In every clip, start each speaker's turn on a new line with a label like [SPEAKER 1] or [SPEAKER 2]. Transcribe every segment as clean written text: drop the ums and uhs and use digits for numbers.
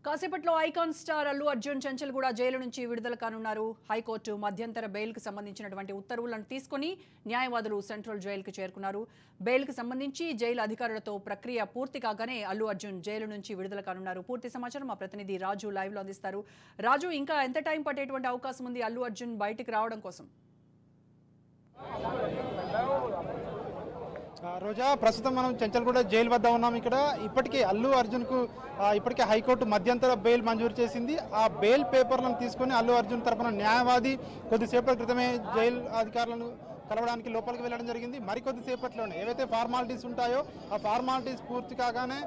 [SPEAKER 1] కాసేపట్లో icon star Allu Arjun Chanchalguda jail నుంచి విడుదల కానున్నారు. హైకోర్టు మధ్యంతర బెయిల్కి సంబంధించినటువంటి ఉత్తర్వులను తీసుకుని న్యాయవాదులు సెంట్రల్ జైలుకు చేరుకున్నారు. బెయిల్కి సంబంధించి జైలు అధికారులతో ప్రక్రియ పూర్తి కాగానే అల్లు అర్జున్ జైలు నుంచి విడుదల కానున్నారు. పూర్తి సమాచారం మా ప్రతినిధి రాజు లైవ్ లో అందిస్తారు. రాజు, ఇంకా ఎంత టైం పట్టేటువంటి అవకాశం ఉంది అల్లు అర్జున్ బయటికి రావడం కోసం?
[SPEAKER 2] రోజా, ప్రస్తుతం మనం చంచల్గూడ జైలు వద్ద ఉన్నాం. ఇక్కడ ఇప్పటికే అల్లు అర్జున్కు ఇప్పటికే హైకోర్టు మధ్యంతర బెయిల్ మంజూరు చేసింది. ఆ బెయిల్ పేపర్లను తీసుకొని అల్లు అర్జున్ తరపున న్యాయవాది కొద్దిసేపటి క్రితమే జైలు అధికారులను కలవడానికి లోపలికి వెళ్ళడం జరిగింది. మరికొద్దిసేపట్లోనే ఏవైతే ఫార్మాలిటీస్ ఉంటాయో ఆ ఫార్మాలిటీస్ పూర్తి కాగానే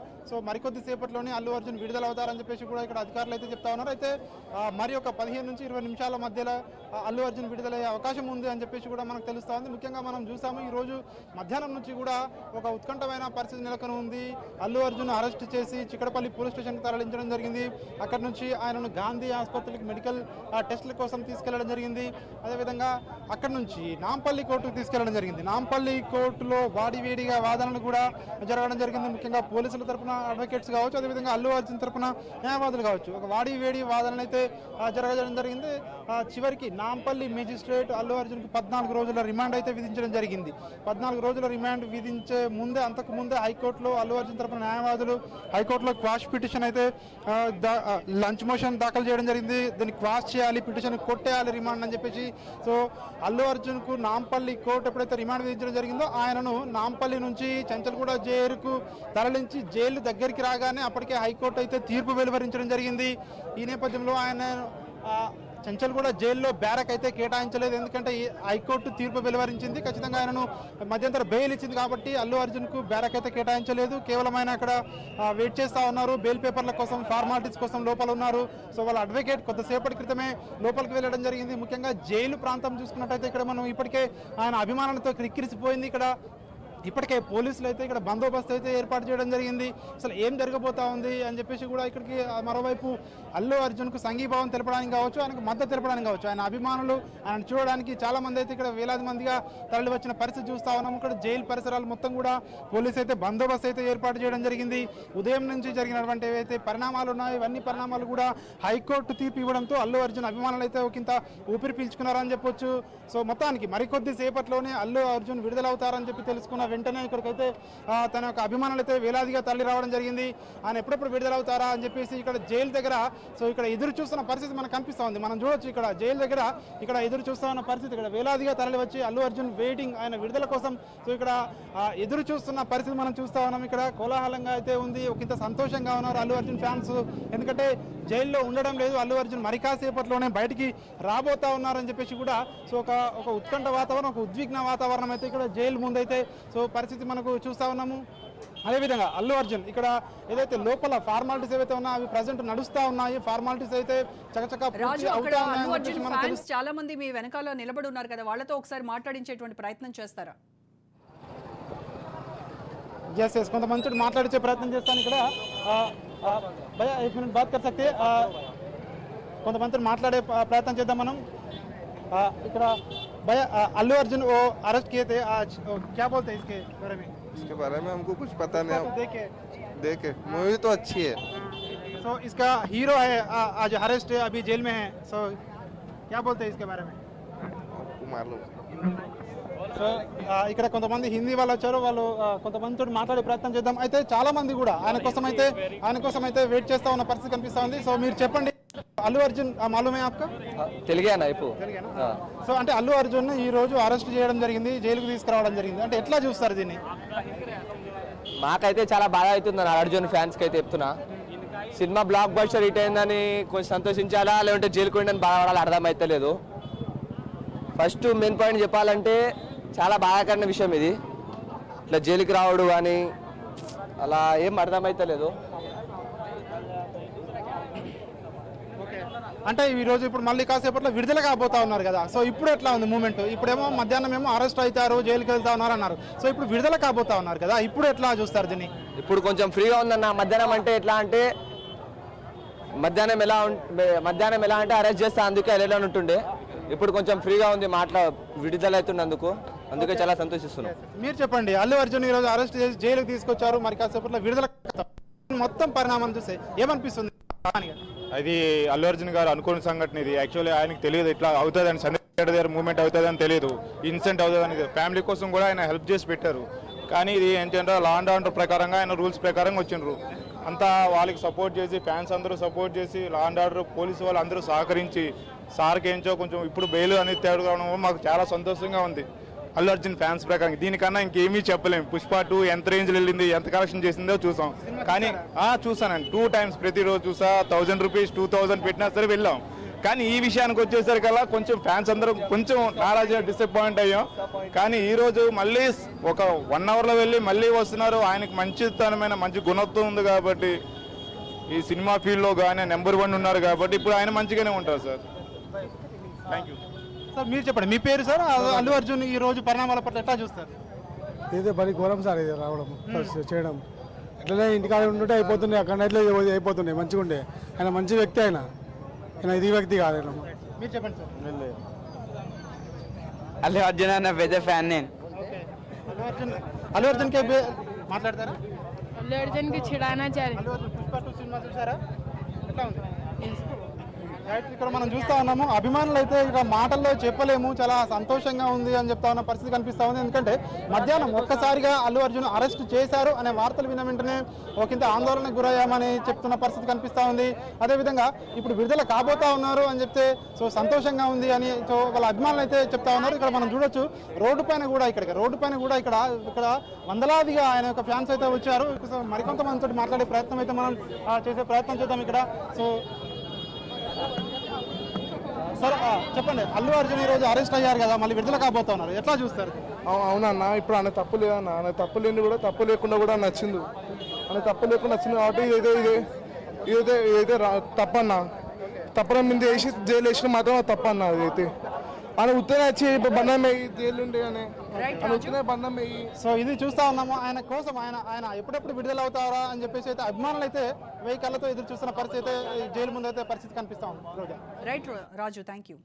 [SPEAKER 2] మరికొద్దిసేపట్లోనే అల్లు అర్జున్ విడుదల అవుతారని చెప్పేసి కూడా ఇక్కడ అధికారులు అయితే చెప్తా ఉన్నారు. అయితే మరి ఒక 15 నుంచి 20 నిమిషాల మధ్యలో అల్లు అర్జున్ విడుదలయ్యే అవకాశం ఉంది అని చెప్పేసి కూడా మనకు తెలుస్తూ ఉంది. ముఖ్యంగా మనం చూసాము ఈరోజు మధ్యాహ్నం నుంచి కూడా ఒక ఉత్కంఠమైన పరిస్థితి నెలకొని ఉంది. అల్లు అర్జున్ అరెస్ట్ చేసి చిక్కడపల్లి పోలీస్ స్టేషన్కి తరలించడం జరిగింది. అక్కడ నుంచి ఆయనను గాంధీ ఆసుపత్రికి మెడికల్ టెస్టుల కోసం తీసుకెళ్లడం జరిగింది. అదేవిధంగా అక్కడ నుంచి నాంపల్లి కోర్టుకు తీసుకెళ్లడం జరిగింది. నాంపల్లి కోర్టులో వాడివేడిగా వాదనలు కూడా జరగడం జరిగింది. ముఖ్యంగా పోలీసుల తరఫున అడ్వకేట్స్ కావచ్చు, అదేవిధంగా అల్లు అర్జున్ తరఫున న్యాయవాదులు కావచ్చు, ఒక వాడివేడి వాదనలు అయితే జరగడం జరిగింది. చివరికి నాంపల్లి మేజిస్ట్రేట్ అల్లు అర్జున్కి 14 రోజుల రిమాండ్ అయితే విధించడం జరిగింది. 14 రోజుల రిమాండ్ విధించే ముందే అంతకుముందే హైకోర్టులో అల్లు అర్జున్ తరఫున న్యాయవాదులు హైకోర్టులో క్వాష్ పిటిషన్ అయితే లంచ్ మోషన్ దాఖలు చేయడం జరిగింది. దీన్ని క్వాష్ చేయాలి, పిటిషన్ కొట్టేయాలి రిమాండ్ అని చెప్పేసి. సో అల్లు అర్జున్కు నాంపల్లి కోర్టు ఎప్పుడైతే రిమాండ్ విధించడం జరిగిందో ఆయనను నాంపల్లి నుంచి చంచల్గూడ జైలుకు తరలించి జైలు దగ్గరికి రాగానే అప్పటికే హైకోర్టు అయితే తీర్పు వెలువరించడం జరిగింది. ఈ నేపథ్యంలో ఆయన చంచల్గూడ జైల్లో బ్యారక్ అయితే కేటాయించలేదు. ఎందుకంటే హైకోర్టు తీర్పు వెలువరించింది, ఖచ్చితంగా ఆయనను మధ్యంతర బెయిల్ ఇచ్చింది కాబట్టి అల్లు అర్జున్కు బ్యారక్ అయితే కేటాయించలేదు. కేవలం ఆయన అక్కడ వెయిట్ చేస్తూ ఉన్నారు. బెయిల్ పేపర్ల కోసం, ఫార్మాలిటీస్ కోసం లోపల ఉన్నారు. సో వాళ్ళ అడ్వకేట్ కొద్దిసేపటి క్రితమే లోపలికి వెళ్ళడం జరిగింది. ముఖ్యంగా జైలు ప్రాంతం చూసుకున్నట్టయితే ఇక్కడ మనం ఇప్పటికే ఆయన అభిమానులతో క్రిక్కిరిసిపోయింది. ఇక్కడ ఇప్పటికే పోలీసులు అయితే ఇక్కడ బందోబస్తు అయితే ఏర్పాటు చేయడం జరిగింది. అసలు ఏం జరగబోతా ఉంది అని చెప్పేసి కూడా ఇక్కడికి మరోవైపు అల్లు అర్జున్కు సంఘీభావం తెలపడానికి కావచ్చు, ఆయనకు మద్దతు తెలపడానికి కావచ్చు, ఆయన అభిమానులు ఆయన చూడడానికి చాలా మంది అయితే ఇక్కడ వేలాది మందిగా తరలి వచ్చిన పరిస్థితి చూస్తూ ఉన్నాము. ఇక్కడ జైలు పరిసరాలు మొత్తం కూడా పోలీసు అయితే బందోబస్తు అయితే ఏర్పాటు చేయడం జరిగింది. ఉదయం నుంచి జరిగినటువంటి ఏవైతే పరిణామాలు ఉన్నాయో ఇవన్నీ పరిణామాలు కూడా హైకోర్టు తీర్పు ఇవ్వడంతో అల్లు అర్జున్ అభిమానులు అయితే ఒకంత ఊపిరి పీల్చుకున్నారని చెప్పొచ్చు. సో మొత్తానికి మరికొద్ది సేపట్లోనే అల్లు అర్జున్ విడుదలవుతారని చెప్పి తెలుసుకున్న వెంటనే ఇక్కడికైతే తన యొక్క అభిమానులు అయితే వేలాదిగా తరలి రావడం జరిగింది. ఆయన ఎప్పుడెప్పుడు విడుదలవుతారా అని చెప్పేసి ఇక్కడ జైలు దగ్గర ఇక్కడ ఎదురు చూస్తున్న పరిస్థితి మనకు కనిపిస్తూ ఉంది. మనం చూడొచ్చు ఇక్కడ జైలు దగ్గర ఎదురు చూస్తూ ఉన్న పరిస్థితి, ఇక్కడ వేలాదిగా తరలి వచ్చి అల్లు అర్జున్ వెయిటింగ్ ఆయన విడుదల కోసం. సో ఇక్కడ ఎదురు చూస్తున్న పరిస్థితి మనం చూస్తూ ఉన్నాం. ఇక్కడ కోలాహలంగా అయితే ఉంది, ఒకంత సంతోషంగా ఉన్నారు అల్లు అర్జున్ ఫ్యాన్స్. ఎందుకంటే జైల్లో ఉండడం లేదు, అల్లు అర్జున్ మరి కాసేపట్లోనే బయటికి రాబోతా ఉన్నారని చెప్పేసి కూడా. సో ఒక ఉత్కంఠ వాతావరణం, ఒక ఉద్విగ్న వాతావరణం అయితే ఇక్కడ జైలు ముందైతే సో పరిస్థితి మనకు చూస్తూ ఉన్నాము. అదేవిధంగా అల్లు అర్జున్ ఇక్కడ ఏదైతే లోపల ఫార్మాలిటీస్ ఏవైతే ఉన్నాయో అవి ప్రజెంట్ నడుస్తూ ఉన్నాయి. ఫార్మాలిటీస్ అయితే చకచకా
[SPEAKER 1] చాలా మంది మీ వెనకాల నిలబడి ఉన్నారు కదా, వాళ్ళతో ఒకసారి మాట్లాడించేటువంటి ప్రయత్నం చేస్తారా?
[SPEAKER 2] ఎస్, కొంతమంది మాట్లాడించే ప్రయత్నం చేస్తాను. ఇక్కడ భయ్యా एक मिनट बात कर सकते కొంతమంది మాట్లాడే ప్రయత్నం చేద్దాం మనం. ఇక్కడ भैया अल्लू अर्जुन वो अरेस्ट किए थे आज, क्या बोलते हैं इसके बारे में?
[SPEAKER 3] इसके बारे में हमको कुछ पता नहीं. देखे मूवी तो अच्छी है.
[SPEAKER 2] सो इसका हीरो है आज अरेस्ट है, अभी जेल में है. सो क्या बोलते हैं इसके बारे में?
[SPEAKER 3] आपको मालूम.
[SPEAKER 2] సో ఇక్కడ కొంతమంది హిందీ వాళ్ళు వచ్చారు, వాళ్ళు కొంతమందితో మాట్లాడే ప్రయత్నం చేద్దాం. అయితే చాలా మంది కూడా ఆయన కోసం అయితే వెయిట్ చేస్తా ఉన్న పరిస్థితి కనిపిస్తా ఉంది. సో మీరు చెప్పండి, అల్లు అర్జున్ మాలూమే ఆప్కా?
[SPEAKER 4] తెలుగేనా ఇప్పుడు?
[SPEAKER 2] సో అంటే అల్లు అర్జున్ ఈ రోజు అరెస్ట్ చేయడం జరిగింది, జైలుకు తీసుకురావడం జరిగింది, అంటే ఎట్లా చూస్తారు దీన్ని?
[SPEAKER 4] మాకైతే చాలా బాధ అవుతుంది అర్జున్ ఫ్యాన్స్కి అయితే చెప్తున్నా. సినిమా బ్లాక్ బస్టర్ హిట్ అయిందని కొంచెం సంతోషించాలా, లేదంటే జైలుకు వెళ్ళని బాధపడాలి అర్థమైతే లేదు. ఫస్ట్ మెయిన్ పాయింట్ చెప్పాలంటే చాలా బాధాకరమైన విషయం ఇది. ఇట్లా జైలుకి రావడు కానీ అలా ఏం అర్థమైతే లేదు.
[SPEAKER 2] అంటే ఈ రోజు ఇప్పుడు మళ్ళీ కాసేపట్లో విడుదల కాబోతా ఉన్నారు కదా, సో ఇప్పుడు ఎట్లా ఉంది మూమెంట్? ఇప్పుడేమో మధ్యాహ్నం ఏమో అరెస్ట్ అవుతారు, జైలుకి వెళ్తా ఉన్నారు అన్నారు. సో ఇప్పుడు విడుదల కాబోతా ఉన్నారు కదా, ఇప్పుడు ఎట్లా చూస్తారు దీన్ని?
[SPEAKER 4] ఇప్పుడు కొంచెం ఫ్రీగా ఉందన్న. మధ్యాహ్నం అంటే ఎట్లా అంటే మధ్యాహ్నం ఎలా అంటే అరెస్ట్ చేస్తే అందుకే వెళ్ళాలని ఉంటుండే. ఇప్పుడు కొంచెం ఫ్రీగా ఉంది, విడుదల అవుతున్నందుకు, అందుకే చాలా సంతోషిస్తున్నాం.
[SPEAKER 2] మీరు చెప్పండి, అల్లు అర్జున్ ఈరోజు అరెస్ట్ చేసి జైలుకి తీసుకొచ్చారు, మరి కాసేపట్లో విడుదల మొత్తం పరిణామం చూస్తే ఏమనిపిస్తుంది?
[SPEAKER 5] అది అల్లు అర్జున్ గారు అనుకోని సంఘటన. ఇది యాక్చువల్లీ ఆయనకు తెలియదు ఇట్లా అవుతుందని, సందీప్ దగ్గర మూవ్మెంట్ అవుతుందని తెలియదు, ఇన్సిడెంట్ అవుతుందని. ఫ్యామిలీ కోసం కూడా ఆయన హెల్ప్ చేసి పెట్టారు. కానీ ఇది ఏంటంటే లా అండ్ ఆర్డర్ ప్రకారంగా ఆయన రూల్స్ ప్రకారంగా వచ్చిండ్రు. అంతా వాళ్ళకి సపోర్ట్ చేసి, ఫ్యాన్స్ అందరూ సపోర్ట్ చేసి, లా అండ్ ఆర్డర్ పోలీసు వాళ్ళు అందరూ సహకరించి సార్కి ఏంచో కొంచెం ఇప్పుడు బెయిల్ అనేది తేడు కావడం మాకు చాలా సంతోషంగా ఉంది. అల్లు అర్జున్ ఫ్యాన్స్ ప్రకారం దీనికన్నా ఇంకేమీ చెప్పలేము. పుష్ప 2 ఎంత రేంజ్లో వెళ్ళింది, ఎంత కలెక్షన్ చేసిందో చూసాం. కానీ చూసానండి, 2 times ప్రతిరోజు చూసా. 1000 రూపీస్ 2000 పెట్టినా సరే వెళ్ళాం. కానీ ఈ విషయానికి వచ్చేసరికల్లా కొంచెం ఫ్యాన్స్ అందరూ కొంచెం నారాజుగా డిసప్పాయింట్ అయ్యాం. కానీ ఈరోజు మళ్ళీ ఒక 1 hourలో వెళ్ళి మళ్ళీ వస్తున్నారు. ఆయనకు మంచితనమైన మంచి గుణత్వం ఉంది కాబట్టి, ఈ సినిమా ఫీల్డ్లో కానీ నెంబర్ 1 ఉన్నారు కాబట్టి ఇప్పుడు ఆయన మంచిగానే ఉంటారు సార్. Thank you
[SPEAKER 2] sir. మీరు చెప్పండి, మీ పేరు సార్. అల్లు అర్జున్ ఈ రోజు పరిణామాల పట్ల ఎట్లా చూస్తారు?
[SPEAKER 6] ఇదే పని ఘోరం సార్, ఇది రావడం చేయడం. ఎట్లనే ఇంటికాడ ఉంటుంటే అయిపోతుండే, అక్కడ ఎట్లా అయిపోతుండే, మంచిగా ఉండే. ఆయన మంచి వ్యక్తి, ఆయన ఇది వ్యక్తి కాదు.
[SPEAKER 2] మీరు చెప్పండి సార్.
[SPEAKER 7] అల్లు అర్జున్ అన్న పెద్ద ఫ్యాన్ నేను.
[SPEAKER 2] అల్లు అర్జున్ కే మాట్లాడతారా?
[SPEAKER 8] अल्लू अर्जुन को छिड़ाना चाहिए।
[SPEAKER 2] అల్లు అర్జున్ పుష్ప 2 సినిమా చూసారా? ఎట్లా ఉంది? ఇక్కడ మనం చూస్తా ఉన్నాము, అభిమానులు అయితే ఇక మాటల్లో చెప్పలేము, చాలా సంతోషంగా ఉంది అని చెప్తా ఉన్న పరిస్థితి కనిపిస్తా ఉంది. ఎందుకంటే మధ్యాహ్నం ఒక్కసారిగా అల్లు అర్జున్ అరెస్ట్ చేశారు అనే వార్తలు విన్న వెంటనే ఒకంత ఆందోళనకు గురయ్యామని చెప్తున్న పరిస్థితి కనిపిస్తా ఉంది. అదేవిధంగా ఇప్పుడు విడుదల కాబోతా ఉన్నారు అని చెప్తే సంతోషంగా ఉంది అని వాళ్ళ అభిమానులు అయితే చెప్తా ఉన్నారు. ఇక్కడ మనం చూడొచ్చు, రోడ్డు పైన కూడా ఇక్కడ వందలాదిగా ఆయన యొక్క ఫ్యాన్స్ అయితే వచ్చారు. మరికొంతమందితో మాట్లాడే ప్రయత్నం అయితే మనం చేసే ప్రయత్నం చేద్దాం ఇక్కడ. సార్ చెప్పండి, అల్లు అర్జున్ ఈరోజు అరెస్ట్ అయ్యారు కదా, మళ్ళీ విడుదల కాబోతా ఉన్నారు, ఎట్లా చూస్తారు?
[SPEAKER 3] అవునన్నా, ఇప్పుడు ఆయన తప్పు లేదన్నా. ఆయన తప్పు లేని కూడా తప్పు లేకుండా కూడా నచ్చింది. ఆయన తప్పు లేకుండా నచ్చింది కాబట్టి ఇదైతే తప్పన్నా. తప్పడం మీద వేసి జైలు వేసిన మాత్రం తప్పన్నా. అదైతే ఆయన ఉత్తరే వచ్చి బంధం వేయి జైలు ఉండే అని ఆయన ఉత్తరే బంధం వేయి.
[SPEAKER 2] ఇది చూస్తా ఉన్నాము. ఆయన కోసం ఆయన ఎప్పుడెప్పుడు విడుదల అవుతారా అని చెప్పేసి అయితే అభిమానులు అయితే 1000 కళ్ళతో ఎదురు చూస్తున్న పరిస్థితి అయితే జైలు ముందు అయితే పరిస్థితి కనిపిస్తా ఉంది.
[SPEAKER 1] Right Raju, thank you.